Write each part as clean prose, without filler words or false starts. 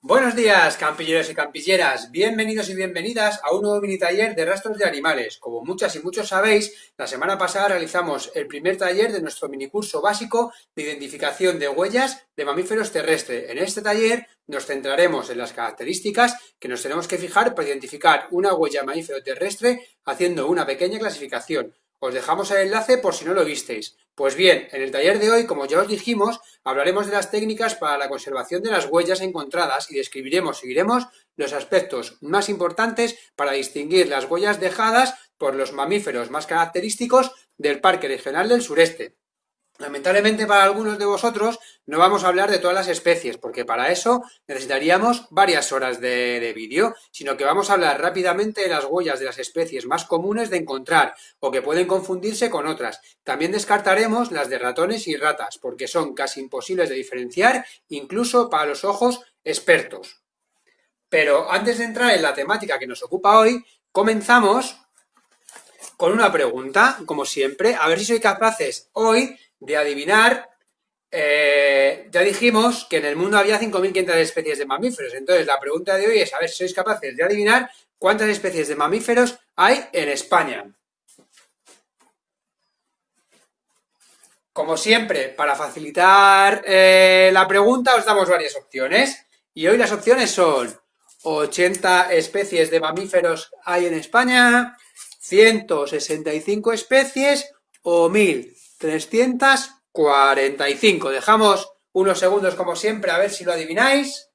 Buenos días, campilleros y campilleras. Bienvenidos y bienvenidas a un nuevo mini taller de rastros de animales. Como muchas y muchos sabéis, la semana pasada realizamos el primer taller de nuestro minicurso básico de identificación de huellas de mamíferos terrestres. En este taller nos centraremos en las características que nos tenemos que fijar para identificar una huella de mamífero terrestre haciendo una pequeña clasificación. Os dejamos el enlace por si no lo visteis. Pues bien, en el taller de hoy, como ya os dijimos, hablaremos de las técnicas para la conservación de las huellas encontradas y seguiremos los aspectos más importantes para distinguir las huellas dejadas por los mamíferos más característicos del Parque Regional del Sureste. Lamentablemente para algunos de vosotros no vamos a hablar de todas las especies, porque para eso necesitaríamos varias horas de vídeo, sino que vamos a hablar rápidamente de las huellas de las especies más comunes de encontrar o que pueden confundirse con otras. También descartaremos las de ratones y ratas, porque son casi imposibles de diferenciar, incluso para los ojos expertos. Pero antes de entrar en la temática que nos ocupa hoy, comenzamos con una pregunta, como siempre, a ver si sois capaces hoy de adivinar. Ya dijimos que en el mundo había 5.500 especies de mamíferos, entonces la pregunta de hoy es a ver si sois capaces de adivinar cuántas especies de mamíferos hay en España. Como siempre, para facilitar la pregunta os damos varias opciones y hoy las opciones son 80 especies de mamíferos hay en España, 165 especies o 1.345. Dejamos unos segundos como siempre a ver si lo adivináis.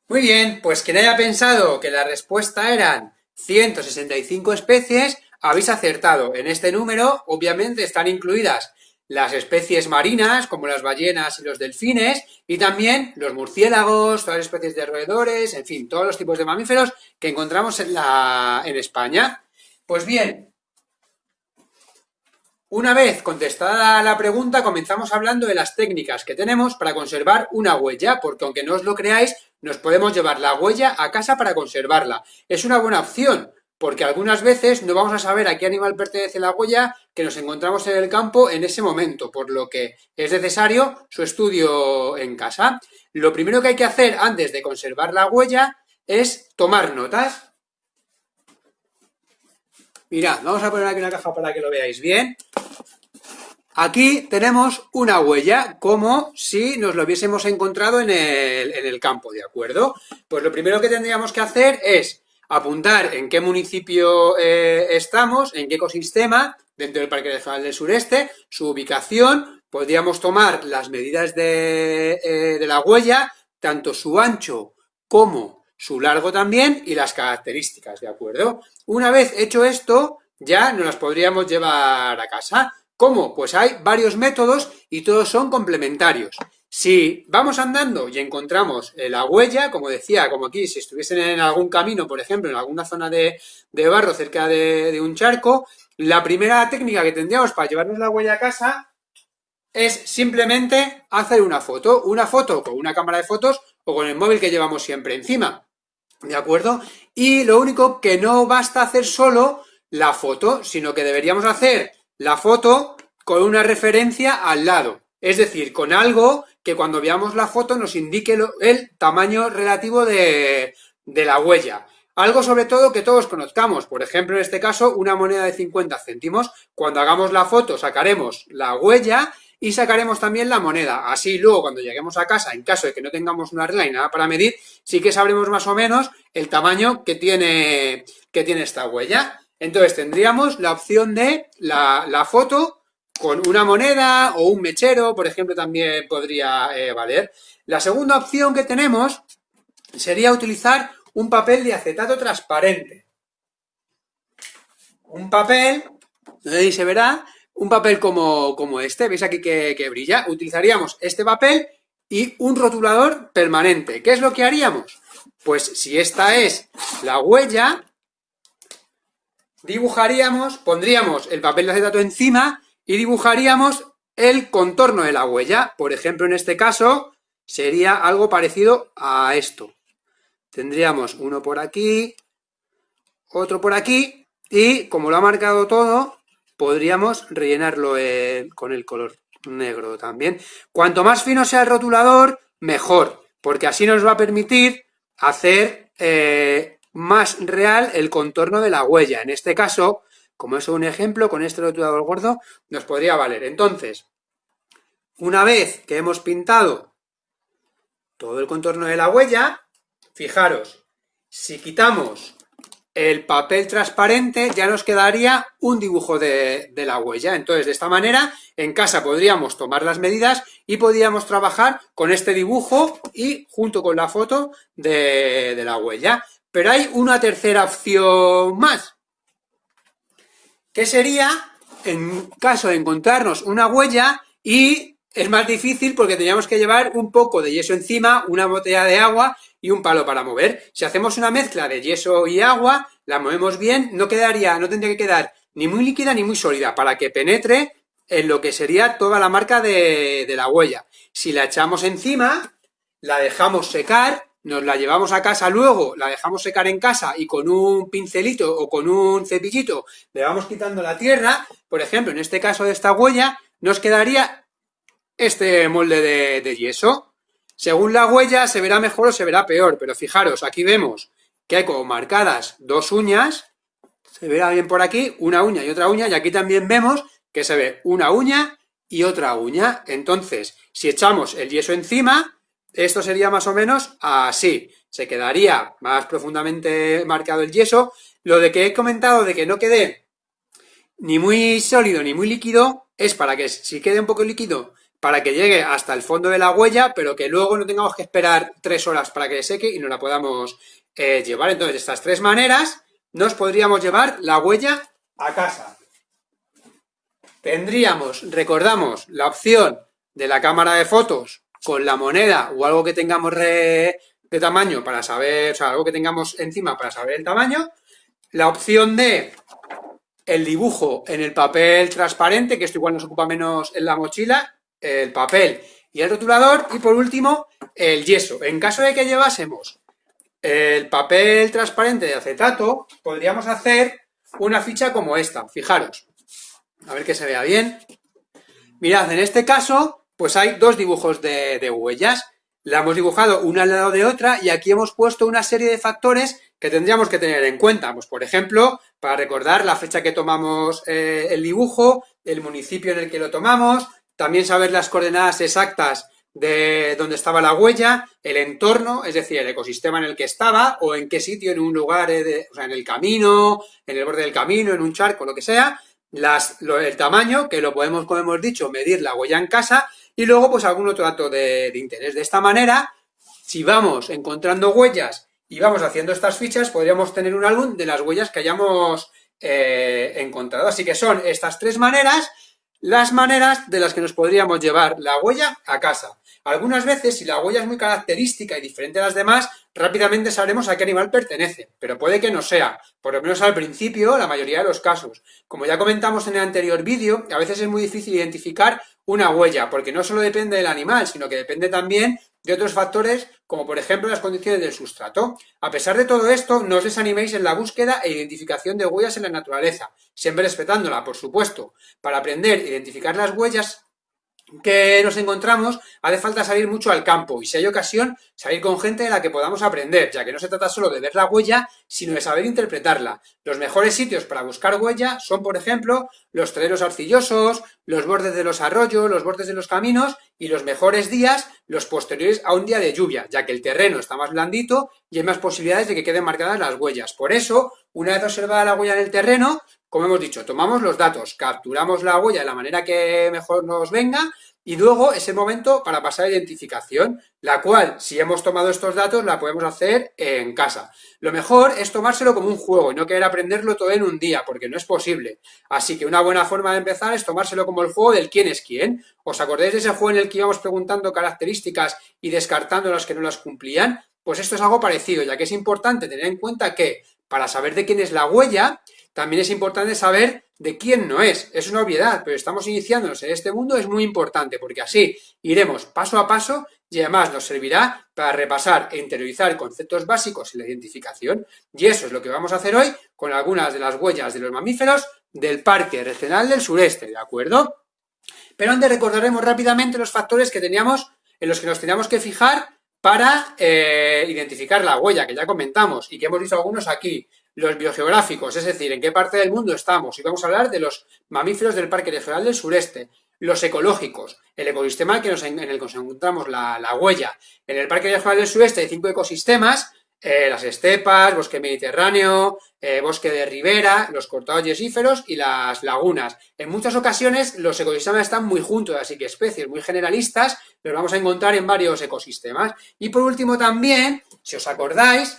Muy bien, pues quien haya pensado que la respuesta eran 165 especies, habéis acertado. En este número, obviamente, están incluidas las especies marinas, como las ballenas y los delfines, y también los murciélagos, todas las especies de roedores, en fin, todos los tipos de mamíferos que encontramos en España. Pues bien, una vez contestada la pregunta, comenzamos hablando de las técnicas que tenemos para conservar una huella, porque aunque no os lo creáis, nos podemos llevar la huella a casa para conservarla. Es una buena opción, porque algunas veces no vamos a saber a qué animal pertenece la huella que nos encontramos en el campo en ese momento, por lo que es necesario su estudio en casa. Lo primero que hay que hacer antes de conservar la huella es tomar notas. Mirad, vamos a poner aquí una caja para que lo veáis bien. Aquí tenemos una huella, como si nos lo hubiésemos encontrado en el campo, ¿de acuerdo? Pues lo primero que tendríamos que hacer es apuntar en qué municipio estamos, en qué ecosistema, dentro del Parque Regional del Sureste, su ubicación, podríamos tomar las medidas de la huella, tanto su ancho como su largo también y las características, ¿de acuerdo? Una vez hecho esto, ya nos las podríamos llevar a casa. ¿Cómo? Pues hay varios métodos y todos son complementarios. Si vamos andando y encontramos la huella, como decía, como aquí, si estuviesen en algún camino, por ejemplo, en alguna zona de barro cerca de un charco, la primera técnica que tendríamos para llevarnos la huella a casa es simplemente hacer una foto con una cámara de fotos o con el móvil que llevamos siempre encima. ¿De acuerdo? Y lo único que no basta hacer solo la foto, sino que deberíamos hacer la foto con una referencia al lado. Es decir, con algo que cuando veamos la foto nos indique el tamaño relativo de la huella. Algo sobre todo que todos conozcamos, por ejemplo en este caso una moneda de 50 céntimos. Cuando hagamos la foto sacaremos la huella y sacaremos también la moneda. Así luego cuando lleguemos a casa, en caso de que no tengamos una regla y nada para medir, sí que sabremos más o menos el tamaño que tiene esta huella. Entonces tendríamos la opción de la foto con una moneda o un mechero, por ejemplo, también podría valer. La segunda opción que tenemos sería utilizar un papel de acetato transparente. Un papel, no sé si se verá, un papel como este, veis aquí que brilla. Utilizaríamos este papel y un rotulador permanente. ¿Qué es lo que haríamos? Pues si esta es la huella, dibujaríamos, pondríamos el papel de acetato encima y dibujaríamos el contorno de la huella. Por ejemplo, en este caso sería algo parecido a esto. Tendríamos uno por aquí, otro por aquí y como lo ha marcado todo, podríamos rellenarlo con el color negro también. Cuanto más fino sea el rotulador, mejor, porque así nos va a permitir hacer más real el contorno de la huella. En este caso, como es un ejemplo, con este rotulador gordo nos podría valer. Entonces, una vez que hemos pintado todo el contorno de la huella, fijaros, si quitamos el papel transparente ya nos quedaría un dibujo de la huella. Entonces, de esta manera, en casa podríamos tomar las medidas y podríamos trabajar con este dibujo y junto con la foto de la huella. Pero hay una tercera opción más, que sería en caso de encontrarnos una huella y es más difícil porque teníamos que llevar un poco de yeso encima, una botella de agua y un palo para mover. Si hacemos una mezcla de yeso y agua, la movemos bien, no tendría que quedar ni muy líquida ni muy sólida para que penetre en lo que sería toda la marca de la huella. Si la echamos encima, la dejamos secar, nos la llevamos a casa luego, la dejamos secar en casa y con un pincelito o con un cepillito le vamos quitando la tierra. Por ejemplo, en este caso de esta huella, nos quedaría este molde de yeso. Según la huella se verá mejor o se verá peor, pero fijaros, aquí vemos que hay como marcadas dos uñas, se verá bien por aquí, una uña y otra uña, y aquí también vemos que se ve una uña y otra uña. Entonces, si echamos el yeso encima, esto sería más o menos así, se quedaría más profundamente marcado el yeso. Lo de que he comentado de que no quede ni muy sólido ni muy líquido es para que si quede un poco líquido, para que llegue hasta el fondo de la huella, pero que luego no tengamos que esperar 3 horas para que seque y nos la podamos llevar. Entonces, de estas 3 maneras nos podríamos llevar la huella a casa. Tendríamos, recordamos, la opción de la cámara de fotos con la moneda o algo que tengamos de tamaño para saber, o sea, algo que tengamos encima para saber el tamaño. La opción de el dibujo en el papel transparente, que esto igual nos ocupa menos en la mochila, el papel y el rotulador, y por último el yeso. En caso de que llevásemos el papel transparente de acetato, podríamos hacer una ficha como esta, fijaros, a ver que se vea bien. Mirad, en este caso pues hay dos dibujos de huellas, la hemos dibujado una al lado de otra y aquí hemos puesto una serie de factores que tendríamos que tener en cuenta, pues por ejemplo, para recordar la fecha que tomamos el dibujo, el municipio en el que lo tomamos, también saber las coordenadas exactas de donde estaba la huella, el entorno, es decir, el ecosistema en el que estaba o en qué sitio, en un lugar, o sea, en el camino, en el borde del camino, en un charco, lo que sea, el tamaño, que lo podemos, como hemos dicho, medir la huella en casa y luego pues algún otro dato de interés. De esta manera, si vamos encontrando huellas y vamos haciendo estas fichas, podríamos tener un álbum de las huellas que hayamos encontrado. Así que son estas 3 maneras las maneras de las que nos podríamos llevar la huella a casa. Algunas veces, si la huella es muy característica y diferente a las demás, rápidamente sabremos a qué animal pertenece, pero puede que no sea, por lo menos al principio, la mayoría de los casos. Como ya comentamos en el anterior vídeo, a veces es muy difícil identificar una huella, porque no solo depende del animal, sino que depende también de otros factores, como por ejemplo las condiciones del sustrato. A pesar de todo esto, no os desaniméis en la búsqueda e identificación de huellas en la naturaleza, siempre respetándola, por supuesto. Para aprender a identificar las huellas que nos encontramos, hace falta salir mucho al campo y, si hay ocasión, salir con gente de la que podamos aprender, ya que no se trata solo de ver la huella, sino de saber interpretarla. Los mejores sitios para buscar huella son, por ejemplo, los terrenos arcillosos, los bordes de los arroyos, los bordes de los caminos, y los mejores días, los posteriores a un día de lluvia, ya que el terreno está más blandito y hay más posibilidades de que queden marcadas las huellas. Por eso, una vez observada la huella en el terreno, como hemos dicho, tomamos los datos, capturamos la huella de la manera que mejor nos venga y luego es el momento para pasar a identificación, la cual, si hemos tomado estos datos, la podemos hacer en casa. Lo mejor es tomárselo como un juego y no querer aprenderlo todo en un día, porque no es posible. Así que una buena forma de empezar es tomárselo como el juego del quién es quién. ¿Os acordáis de ese juego en el que íbamos preguntando características y descartando las que no las cumplían? Pues esto es algo parecido, ya que es importante tener en cuenta que para saber de quién es la huella, también es importante saber de quién no es. Es una obviedad, pero estamos iniciándonos en este mundo, es muy importante, porque así iremos paso a paso y además nos servirá para repasar e interiorizar conceptos básicos en la identificación. Y eso es lo que vamos a hacer hoy con algunas de las huellas de los mamíferos del Parque Regional del Sureste, ¿de acuerdo? Pero antes recordaremos rápidamente los factores que teníamos, en los que nos teníamos que fijar para identificar la huella, que ya comentamos y que hemos visto algunos aquí. Los biogeográficos, es decir, en qué parte del mundo estamos. Y vamos a hablar de los mamíferos del Parque Regional del Sureste. Los ecológicos, el ecosistema en el que nos encontramos la huella. En el Parque Regional del Sureste hay 5 ecosistemas, las estepas, bosque mediterráneo, bosque de ribera, los cortados yesíferos y las lagunas. En muchas ocasiones los ecosistemas están muy juntos, así que especies muy generalistas los vamos a encontrar en varios ecosistemas. Y por último también, si os acordáis,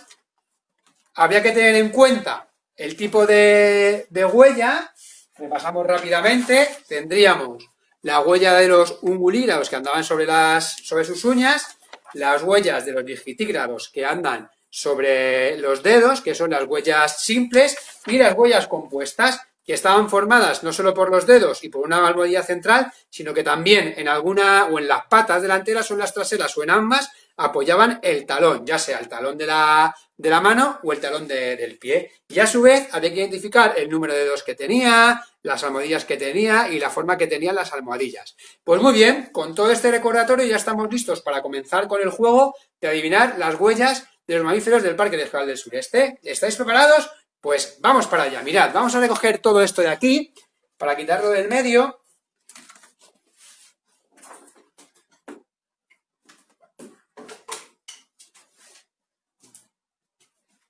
habría que tener en cuenta el tipo de huella. Repasamos rápidamente. Tendríamos la huella de los ungulígrados que andaban sobre sus uñas, las huellas de los digitígrados que andan sobre los dedos, que son las huellas simples, y las huellas compuestas, que estaban formadas no solo por los dedos y por una almohadilla central, sino que también en alguna o en las patas delanteras o en las traseras o en ambas apoyaban el talón, ya sea el talón de la mano o el talón del pie. Y a su vez había que identificar el número de dedos que tenía, las almohadillas que tenía y la forma que tenían las almohadillas. Pues muy bien, con todo este recordatorio ya estamos listos para comenzar con el juego de adivinar las huellas de los mamíferos del Parque Regional del Sureste. ¿Estáis preparados? Pues vamos para allá. Mirad, vamos a recoger todo esto de aquí para quitarlo del medio.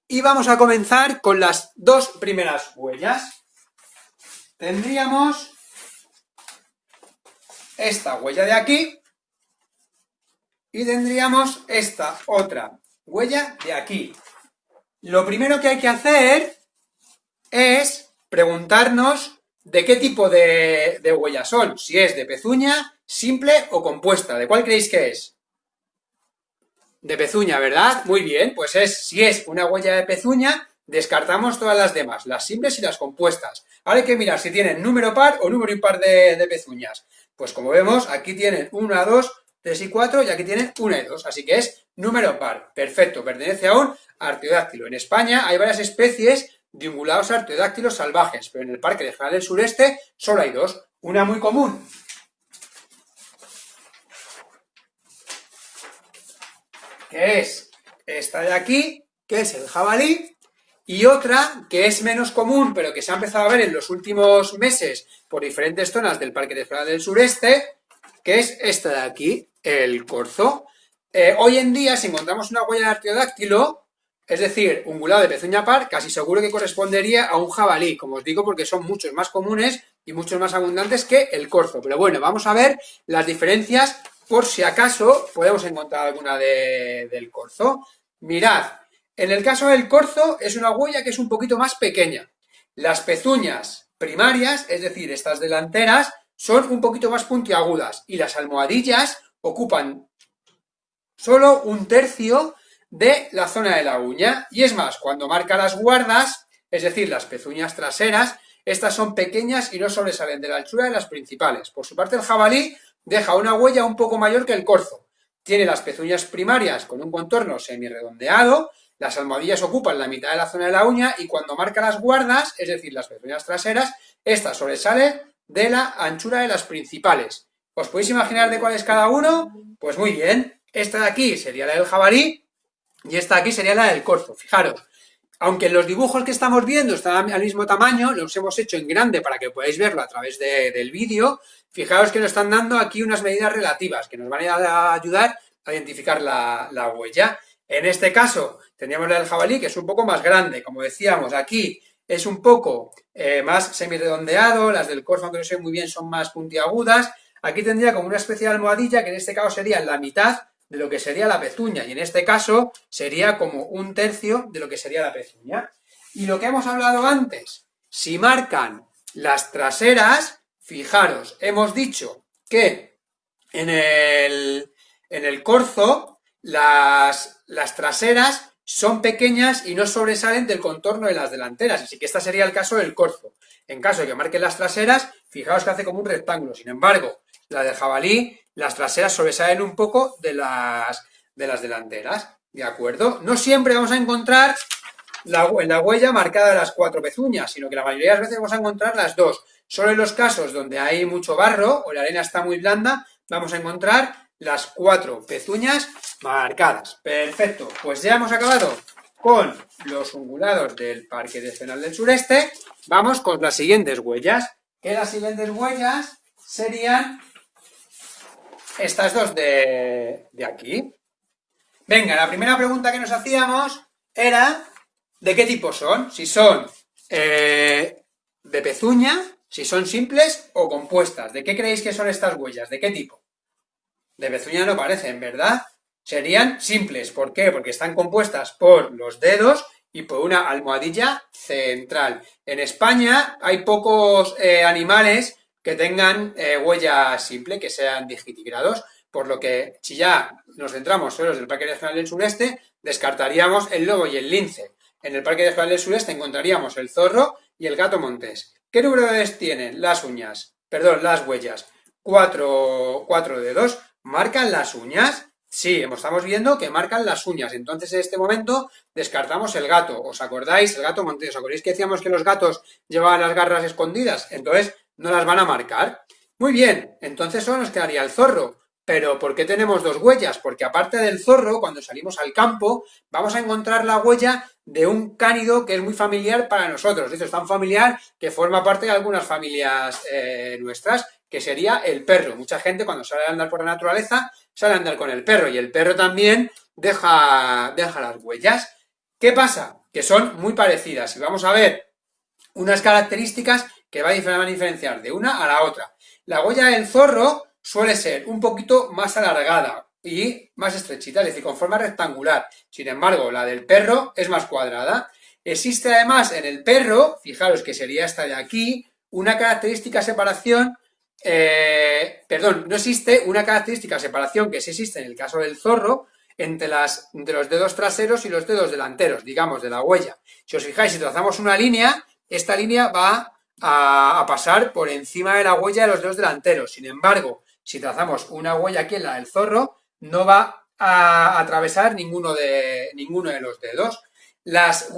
Y vamos a comenzar con las dos primeras huellas. Tendríamos esta huella de aquí y tendríamos esta otra huella de aquí. Lo primero que hay que hacer es preguntarnos de qué tipo de huellas son, si es de pezuña, simple o compuesta. ¿De cuál creéis que es? De pezuña, ¿verdad? Muy bien, pues si es una huella de pezuña, descartamos todas las demás, las simples y las compuestas. Ahora hay que mirar si tienen número par o número impar de pezuñas. Pues como vemos, aquí tienen 1, 2, 3 y 4 y aquí tienen 1 y 2, así que es número par. Perfecto, pertenece a un artiodáctilo. En España hay varias especies de ungulados artiodáctilos salvajes, pero en el Parque Regional del Sureste solo hay 2. Una muy común, que es esta de aquí, que es el jabalí, y otra que es menos común, pero que se ha empezado a ver en los últimos meses por diferentes zonas del Parque Regional del Sureste, que es esta de aquí, el corzo. Hoy en día, si encontramos una huella de artiodáctilo, es decir, ungulado de pezuña par, casi seguro que correspondería a un jabalí, como os digo, porque son muchos más comunes y muchos más abundantes que el corzo. Pero bueno, vamos a ver las diferencias por si acaso podemos encontrar alguna del corzo. Mirad, en el caso del corzo es una huella que es un poquito más pequeña. Las pezuñas primarias, es decir, estas delanteras, son un poquito más puntiagudas y las almohadillas ocupan solo 1/3 de la zona de la uña. Y es más, cuando marca las guardas, es decir, las pezuñas traseras, estas son pequeñas y no sobresalen de la anchura de las principales. Por su parte, el jabalí deja una huella un poco mayor que el corzo. Tiene las pezuñas primarias con un contorno semirredondeado, las almohadillas ocupan la mitad de la zona de la uña y cuando marca las guardas, es decir, las pezuñas traseras, estas sobresalen de la anchura de las principales. ¿Os podéis imaginar de cuál es cada uno? Pues muy bien, esta de aquí sería la del jabalí y esta de aquí sería la del corzo. Fijaros, aunque en los dibujos que estamos viendo están al mismo tamaño, los hemos hecho en grande para que podáis verlo a través del vídeo. Fijaros que nos están dando aquí unas medidas relativas que nos van a ayudar a identificar la huella. En este caso tendríamos la del jabalí, que es un poco más grande, como decíamos, aquí es un poco más semirredondeado, las del corzo, aunque no sé muy bien, son más puntiagudas. Aquí tendría como una especie de almohadilla, que en este caso sería la mitad de lo que sería la pezuña, y en este caso sería como 1/3 de lo que sería la pezuña. Y lo que hemos hablado antes, si marcan las traseras, fijaros, hemos dicho que en el corzo las traseras son pequeñas y no sobresalen del contorno de las delanteras, así que este sería el caso del corzo. En caso de que marquen las traseras, fijaos que hace como un rectángulo. Sin embargo, la del jabalí, las traseras sobresalen un poco de las delanteras, ¿de acuerdo? No siempre vamos a encontrar en la huella marcada las 4 pezuñas, sino que la mayoría de las veces vamos a encontrar las 2. Solo en los casos donde hay mucho barro o la arena está muy blanda, vamos a encontrar las 4 pezuñas marcadas. Perfecto, pues ya hemos acabado con los ungulados del Parque Nacional del Sureste. Vamos con las siguientes huellas, que las siguientes huellas serían estas dos de aquí. Venga, la primera pregunta que nos hacíamos era ¿de qué tipo son? Si son de pezuña, si son simples o compuestas. ¿De qué creéis que son estas huellas? ¿De qué tipo? De pezuña no parecen, ¿verdad? Serían simples. ¿Por qué? Porque están compuestas por los dedos y por una almohadilla central. En España hay pocos animales que tengan huella simple, que sean digitigrados, por lo que si ya nos centramos solo en el Parque Nacional del Sureste, descartaríamos el lobo y el lince. En el Parque Nacional del Sureste encontraríamos el zorro y el gato montés. ¿Qué número de dedos tienen las uñas? Perdón, las huellas. 4 dedos. ¿Marcan las uñas? Sí, estamos viendo que marcan las uñas. Entonces, en este momento, descartamos el gato. ¿Os acordáis? El gato montés. ¿Os acordáis que decíamos que los gatos llevaban las garras escondidas? Entonces, no las van a marcar. Muy bien, entonces solo nos quedaría el zorro. Pero ¿por qué tenemos 2 huellas? Porque aparte del zorro, cuando salimos al campo, vamos a encontrar la huella de un cánido que es muy familiar para nosotros. De hecho, es tan familiar que forma parte de algunas familias nuestras, que sería el perro. Mucha gente cuando sale a andar por la naturaleza, sale a andar con el perro. Y el perro también deja las huellas. ¿Qué pasa? Que son muy parecidas. Y vamos a ver unas características que van a diferenciar de una a la otra. La huella del zorro suele ser un poquito más alargada y más estrechita, es decir, con forma rectangular. Sin embargo, la del perro es más cuadrada. Existe además en el perro, fijaros que sería esta de aquí, una característica separación, no existe una característica separación que sí existe en el caso del zorro, entre los dedos traseros y los dedos delanteros, digamos, de la huella. Si os fijáis, si trazamos una línea, esta línea va a pasar por encima de la huella de los dedos delanteros. Sin embargo, si trazamos una huella aquí en la del zorro, no va a atravesar ninguno de los dedos. Las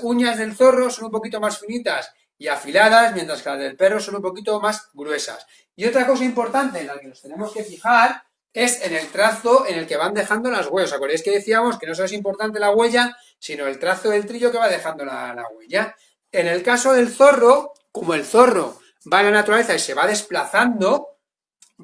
uñas del zorro son un poquito más finitas y afiladas, mientras que las del perro son un poquito más gruesas. Y otra cosa importante en la que nos tenemos que fijar es en el trazo en el que van dejando las huellas. ¿Os acordáis que decíamos que no solo es importante la huella, sino el trazo del trillo que va dejando la huella? En el caso del zorro, como el zorro va en la naturaleza y se va desplazando,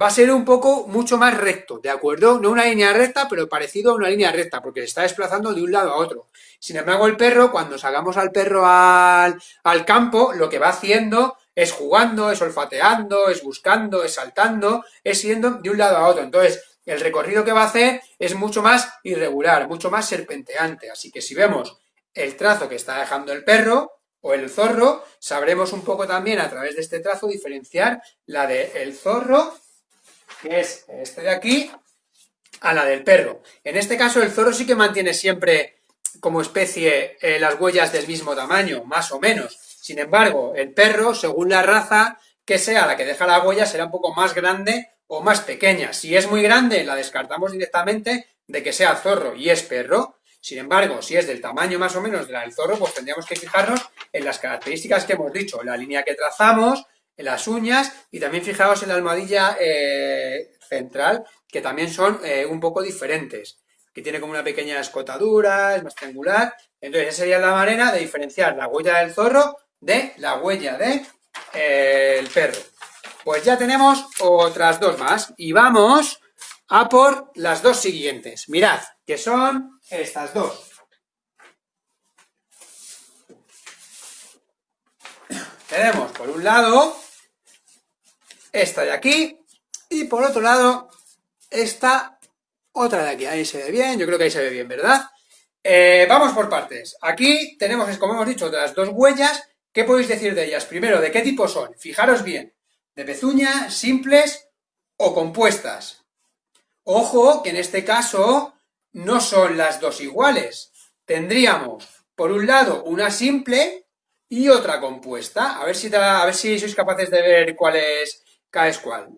va a ser un poco mucho más recto, ¿de acuerdo? No una línea recta, pero parecido a una línea recta, porque se está desplazando de un lado a otro. Sin embargo, el perro, cuando sacamos al perro al campo, lo que va haciendo es jugando, es olfateando, es buscando, es saltando, es yendo de un lado a otro. Entonces, el recorrido que va a hacer es mucho más irregular, mucho más serpenteante. Así que si vemos el trazo que está dejando el perro o el zorro, sabremos un poco también a través de este trazo diferenciar la del zorro, que es este de aquí, a la del perro. En este caso el zorro sí que mantiene siempre como especie las huellas del mismo tamaño, más o menos. Sin embargo, el perro, según la raza que sea la que deja la huella, será un poco más grande o más pequeña. Si es muy grande, la descartamos directamente de que sea zorro y es perro. Sin embargo, si es del tamaño más o menos de la del zorro, pues tendríamos que fijarnos en las características que hemos dicho, la línea que trazamos, en las uñas y también fijaos en la almohadilla central, que también son un poco diferentes. Que tiene como una pequeña escotadura, es más triangular. Entonces, esa sería la manera de diferenciar la huella del zorro de la huella del perro. Pues ya tenemos otras 2 más y vamos a por las 2 siguientes. Mirad, que son estas 2. Tenemos por un lado esta de aquí y por otro lado esta otra de aquí. Ahí se ve bien, yo creo que ahí se ve bien, ¿verdad? Vamos por partes. Aquí tenemos, como hemos dicho, las 2 huellas. ¿Qué podéis decir de ellas? Primero, ¿de qué tipo son? Fijaros bien, de pezuña, simples o compuestas. Ojo, que en este caso no son las 2 iguales. Tendríamos, por un lado, una simple y otra compuesta. A ver si sois capaces de ver cuál es cuál.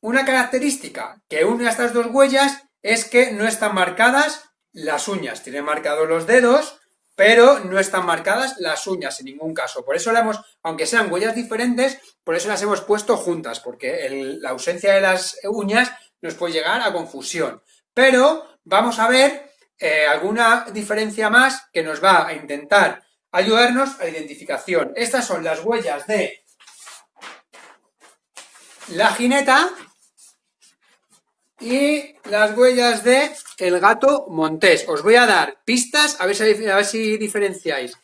Una característica que une a estas dos huellas es que no están marcadas las uñas. Tienen marcados los dedos, pero no están marcadas las uñas en ningún caso. Por eso aunque sean huellas diferentes, por eso las hemos puesto juntas, porque la ausencia de las uñas nos puede llegar a confusión. Pero vamos a ver alguna diferencia más que nos va a intentar ayudarnos a la identificación. Estas son las huellas de la jineta y las huellas de el gato montés. Os voy a dar pistas a ver si diferenciáis,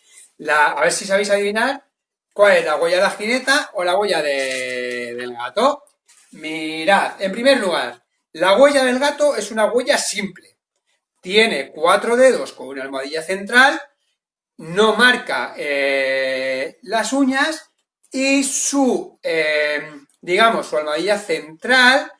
a ver si sabéis adivinar cuál es la huella de la jineta o la huella del gato. Mirad, en primer lugar, la huella del gato es una huella simple. Tiene 4 dedos con una almohadilla central, no marca las uñas y su almohadilla central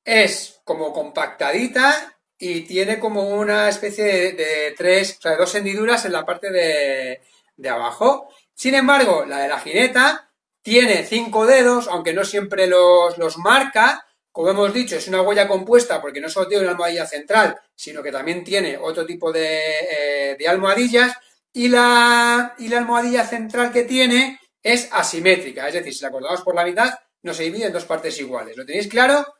es como compactadita y tiene como una especie de 2 hendiduras en la parte de abajo. Sin embargo, la de la jineta tiene 5 dedos, aunque no siempre los marca. Como hemos dicho, es una huella compuesta porque no solo tiene una almohadilla central, sino que también tiene otro tipo de almohadillas, y la almohadilla central que tiene es asimétrica, es decir, si la cortamos por la mitad, no se divide en 2 partes iguales. ¿Lo tenéis claro?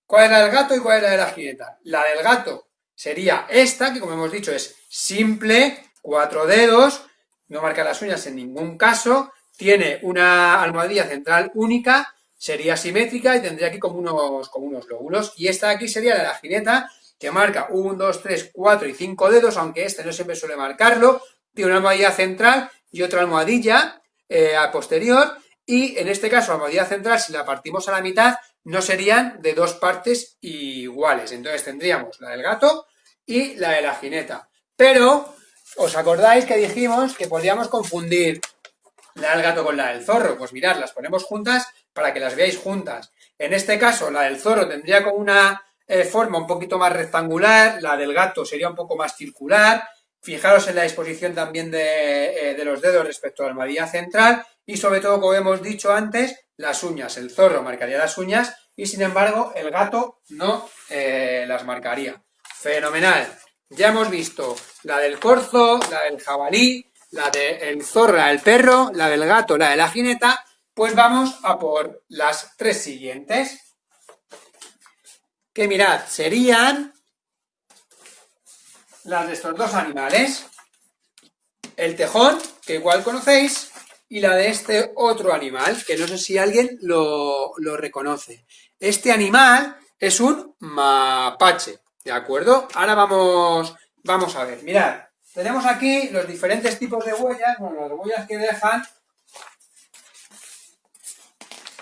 ¿Cuál es la del gato y cuál es la de la jineta? La del gato sería esta, que como hemos dicho es simple, 4 dedos, no marca las uñas en ningún caso, tiene una almohadilla central única, sería simétrica y tendría aquí como unos lóbulos. Y esta de aquí sería la de la jineta, que marca 1, 2, 3, 4 y 5 dedos, aunque este no siempre suele marcarlo. Tiene una almohadilla central y otra almohadilla a posterior. Y en este caso, la almohadilla central, si la partimos a la mitad, no serían de 2 partes iguales. Entonces tendríamos la del gato y la de la jineta. Pero, ¿os acordáis que dijimos que podíamos confundir la del gato con la del zorro? Pues mirad, las ponemos juntas para que las veáis juntas. En este caso, la del zorro tendría como una forma un poquito más rectangular, la del gato sería un poco más circular. Fijaros en la disposición también de los dedos respecto a la almohadilla central y sobre todo, como hemos dicho antes, las uñas. El zorro marcaría las uñas y sin embargo el gato no las marcaría. Fenomenal. Ya hemos visto la del corzo, la del jabalí, la del zorro, la del perro, la del gato, la de la jineta. Pues vamos a por las 3 siguientes. Que mirad, serían las de estos 2 animales. El tejón, que igual conocéis, y la de este otro animal, que no sé si alguien lo reconoce. Este animal es un mapache, ¿de acuerdo? Ahora vamos a ver. Mirad, tenemos aquí los diferentes tipos de huellas, bueno, las huellas que dejan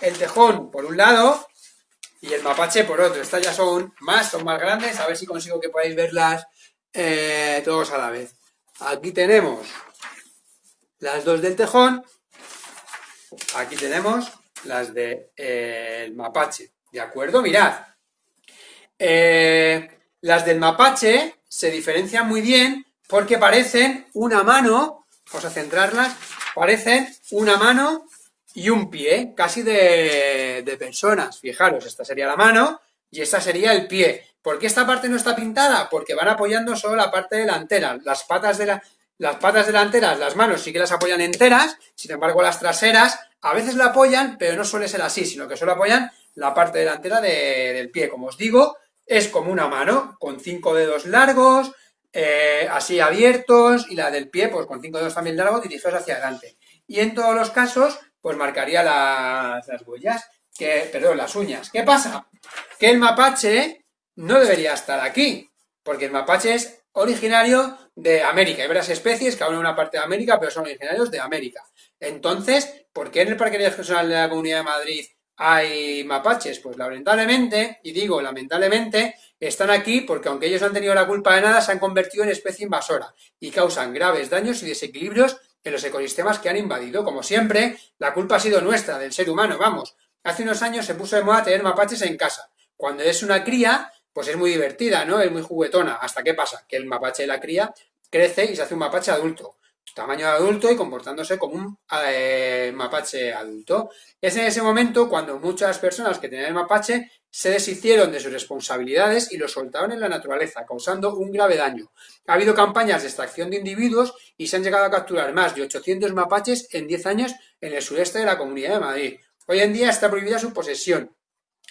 el tejón por un lado y el mapache por otro. Estas ya son más grandes, a ver si consigo que podáis verlas todos a la vez. Aquí tenemos las 2 del tejón, aquí tenemos las del mapache, ¿de acuerdo? Mirad, las del mapache se diferencian muy bien porque parecen una mano, vamos a centrarlas, parecen una mano y un pie, casi de personas. Fijaros, esta sería la mano y esta sería el pie. ¿Por qué esta parte no está pintada? Porque van apoyando solo la parte delantera. Las patas delanteras, las manos sí que las apoyan enteras, sin embargo las traseras a veces la apoyan, pero no suele ser así, sino que solo apoyan la parte delantera del pie. Como os digo, es como una mano, con 5 dedos largos, así abiertos, y la del pie, pues con 5 dedos también largos, dirigidos hacia adelante. Y en todos los casos, pues marcaría las huellas, las uñas. ¿Qué pasa? Que el mapache no debería estar aquí, porque el mapache es originario de América. Hay varias especies, cada una en una parte de América, pero son originarios de América. Entonces, ¿por qué en el Parque Nacional de la Comunidad de Madrid hay mapaches? Pues lamentablemente, y digo lamentablemente, están aquí porque aunque ellos no han tenido la culpa de nada, se han convertido en especie invasora y causan graves daños y desequilibrios en los ecosistemas que han invadido. Como siempre, la culpa ha sido nuestra, del ser humano, vamos. Hace unos años se puso de moda tener mapaches en casa. Cuando es una cría, pues es muy divertida, ¿no? Es muy juguetona. ¿Hasta qué pasa? Que el mapache de la cría crece y se hace un mapache adulto. tamaño de adulto y comportándose como un mapache adulto. Es en ese momento cuando muchas personas que tenían el mapache se deshicieron de sus responsabilidades y lo soltaron en la naturaleza, causando un grave daño. Ha habido campañas de extracción de individuos y se han llegado a capturar más de 800 mapaches en 10 años en el sureste de la Comunidad de Madrid. Hoy en día está prohibida su posesión.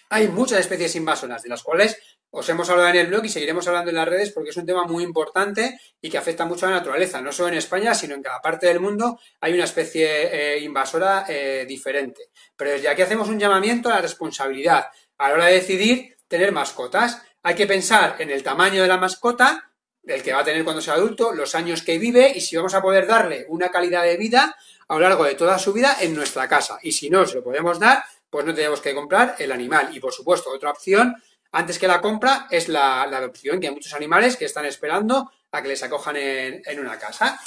Hay muchas especies invasoras, de las cuales os hemos hablado en el blog y seguiremos hablando en las redes porque es un tema muy importante y que afecta mucho a la naturaleza. No solo en España, sino en cada parte del mundo hay una especie invasora diferente. Pero desde aquí hacemos un llamamiento a la responsabilidad. A la hora de decidir tener mascotas, hay que pensar en el tamaño de la mascota, el que va a tener cuando sea adulto, los años que vive y si vamos a poder darle una calidad de vida a lo largo de toda su vida en nuestra casa. Y si no se lo podemos dar, pues no tenemos que comprar el animal. Y por supuesto, otra opción, antes que la compra, es la adopción, que hay muchos animales que están esperando a que les acojan en una casa.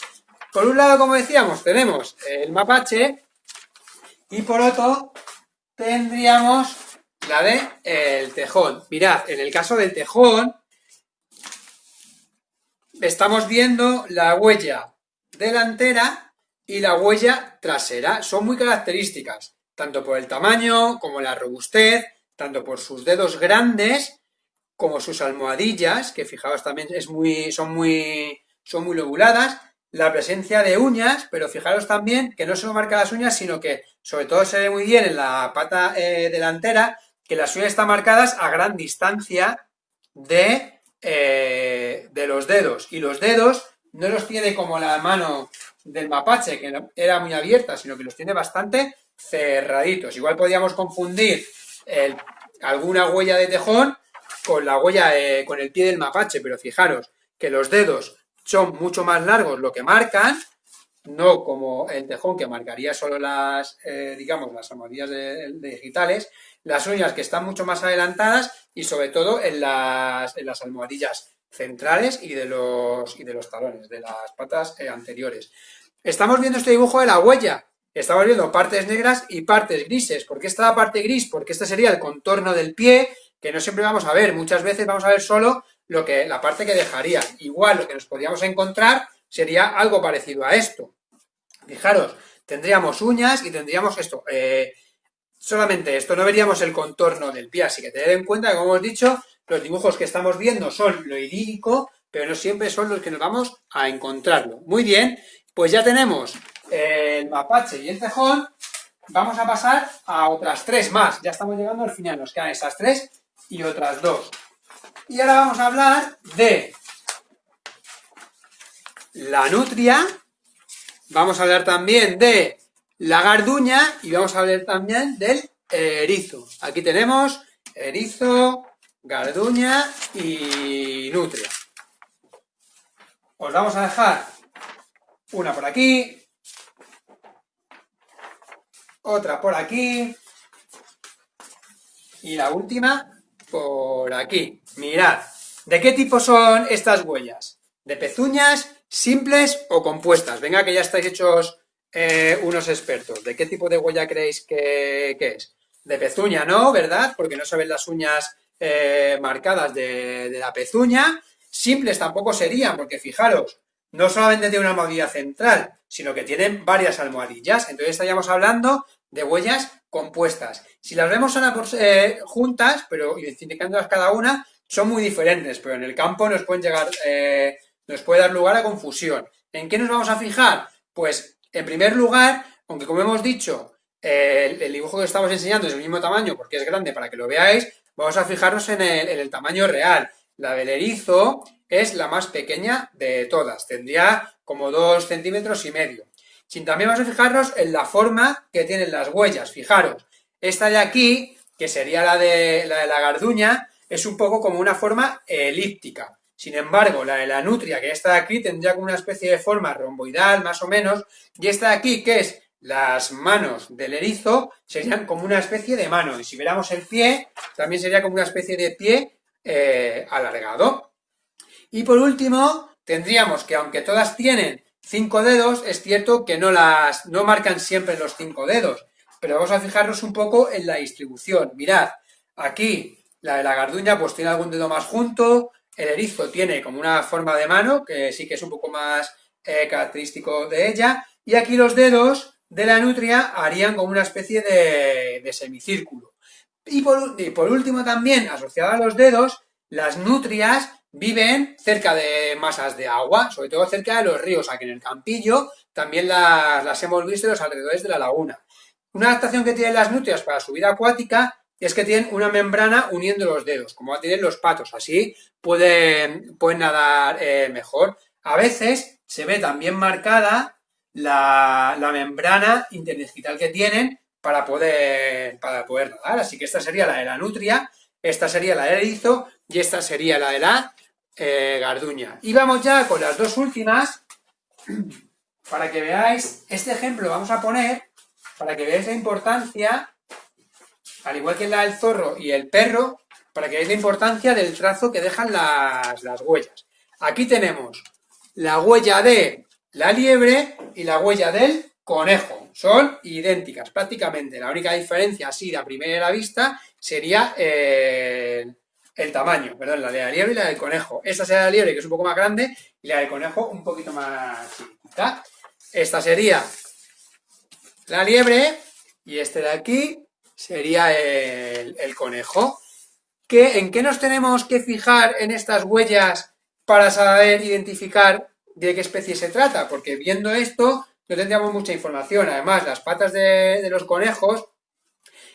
Por un lado, como decíamos, tenemos el mapache y por otro tendríamos la de el tejón. Mirad, en el caso del tejón estamos viendo la huella delantera y la huella trasera. Son muy características, tanto por el tamaño como la robustez, tanto por sus dedos grandes como sus almohadillas, que fijaos también son muy lobuladas, la presencia de uñas, pero fijaros también que no solo marca las uñas, sino que sobre todo se ve muy bien en la pata delantera, que las uñas están marcadas a gran distancia de los dedos, y los dedos no los tiene como la mano del mapache, que era muy abierta, sino que los tiene bastante cerraditos. Igual podríamos confundir alguna huella de tejón con la huella con el pie del mapache, pero fijaros que los dedos son mucho más largos lo que marcan, no como el tejón que marcaría solo las almohadillas digitales, las uñas que están mucho más adelantadas y sobre todo en las almohadillas centrales y de los talones, de las patas anteriores. Estamos viendo este dibujo de la huella. Estamos viendo partes negras y partes grises. ¿Por qué está la parte gris? Porque este sería el contorno del pie, que no siempre vamos a ver. Muchas veces vamos a ver solo la parte que dejaría. Igual lo que nos podríamos encontrar sería algo parecido a esto. Fijaros, tendríamos uñas y tendríamos esto. Solamente esto, no veríamos el contorno del pie. Así que tened en cuenta que, como hemos dicho, los dibujos que estamos viendo son lo idílico, pero no siempre son los que nos vamos a encontrarlo. Muy bien, pues ya tenemos el mapache y el tejón. Vamos a pasar a otras tres más. Ya estamos llegando al final, nos quedan esas tres y otras dos. Y ahora vamos a hablar de la nutria, vamos a hablar también de la garduña y vamos a hablar también del erizo. Aquí tenemos erizo, garduña y nutria. Os vamos a dejar una por aquí, otra por aquí y la última por aquí. Mirad, ¿de qué tipo son estas huellas? ¿De pezuñas, simples o compuestas? Venga, que ya estáis hechos unos expertos. ¿De qué tipo de huella creéis que es? De pezuña, ¿no? ¿Verdad? Porque no se ven las uñas marcadas de la pezuña. Simples tampoco serían, porque fijaros, no solamente tiene una almohadilla central, sino que tienen varias almohadillas. Entonces estaríamos hablando de huellas compuestas. Si las vemos juntas, pero identificándolas cada una, son muy diferentes, pero en el campo nos puede dar lugar a confusión. ¿En qué nos vamos a fijar? Pues, en primer lugar, aunque como hemos dicho, el dibujo que estamos enseñando es el mismo tamaño porque es grande para que lo veáis, vamos a fijarnos en el tamaño real. La del erizo es la más pequeña de todas, tendría como 2,5 centímetros. También vamos a fijarnos en la forma que tienen las huellas. Fijaros, esta de aquí, que sería la de la garduña, es un poco como una forma elíptica. Sin embargo, la de la nutria, que esta de aquí, tendría como una especie de forma romboidal, más o menos, y esta de aquí, que es las manos del erizo, serían como una especie de mano. Y si viéramos el pie, también sería como una especie de pie alargado. Y por último, tendríamos que, aunque todas tienen 5 dedos, es cierto que no marcan siempre los 5 dedos, pero vamos a fijarnos un poco en la distribución. Mirad, aquí la de la garduña pues tiene algún dedo más junto, el erizo tiene como una forma de mano, que sí que es un poco más característico de ella, y aquí los dedos de la nutria harían como una especie de semicírculo. Y por último también, asociado a los dedos, las nutrias viven cerca de masas de agua, sobre todo cerca de los ríos. Aquí en el Campillo también las hemos visto en los alrededores de la laguna. Una adaptación que tienen las nutrias para su vida acuática es que tienen una membrana uniendo los dedos, como tienen los patos, así pueden nadar mejor. A veces se ve también marcada la membrana interdigital que tienen para poder nadar. Así que esta sería la de la nutria, esta sería la del erizo y esta sería la de la garduña. Y vamos ya con las dos últimas, para que veáis, este ejemplo vamos a poner, para que veáis la importancia, al igual que la del zorro y el perro, para que veáis la importancia del trazo que dejan las huellas. Aquí tenemos la huella de la liebre y la huella del conejo. Son idénticas prácticamente. La única diferencia, así a primera vista, sería el tamaño. Perdón, la de la liebre y la del conejo. Esta sería la liebre, que es un poco más grande, y la del conejo un poquito más chiquita. Esta sería la liebre y este de aquí sería el conejo. ¿En qué nos tenemos que fijar en estas huellas para saber identificar de qué especie se trata? Porque viendo esto no tendríamos mucha información. Además, las patas de los conejos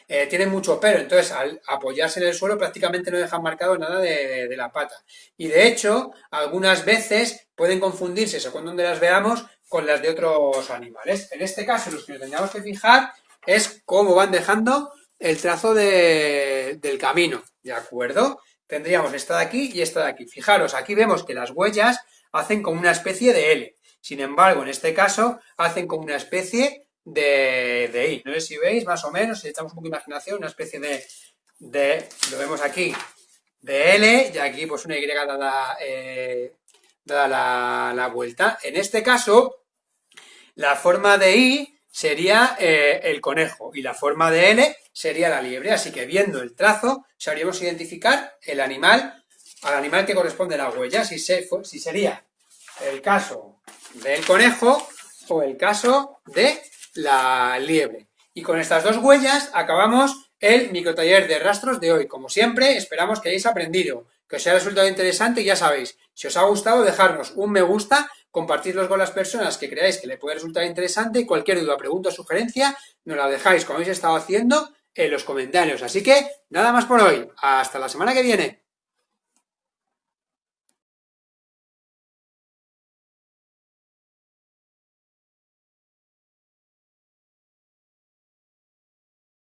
tienen mucho pelo, entonces al apoyarse en el suelo prácticamente no dejan marcado nada de la pata. Y de hecho, algunas veces pueden confundirse, según donde las veamos, con las de otros animales. En este caso, los que nos tendríamos que fijar es cómo van dejando el trazo del camino, ¿de acuerdo? Tendríamos esta de aquí y esta de aquí. Fijaros, aquí vemos que las huellas hacen como una especie de L. Sin embargo, en este caso, hacen como una especie de I. No sé si veis, más o menos, si echamos un poco de imaginación, una especie lo vemos aquí, de L, y aquí pues una Y dada la vuelta. En este caso, la forma de I sería el conejo y la forma de L sería la liebre. Así que viendo el trazo, sabríamos identificar al animal que corresponde a la huella, si sería el caso del conejo o el caso de la liebre. Y con estas dos huellas acabamos el microtaller de rastros de hoy. Como siempre, esperamos que hayáis aprendido, que os haya resultado interesante y ya sabéis, si os ha gustado, dejarnos un me gusta, compartirlos con las personas que creáis que le puede resultar interesante y cualquier duda, pregunta o sugerencia nos la dejáis, como habéis estado haciendo, en los comentarios. Así que, nada más por hoy. Hasta la semana que viene.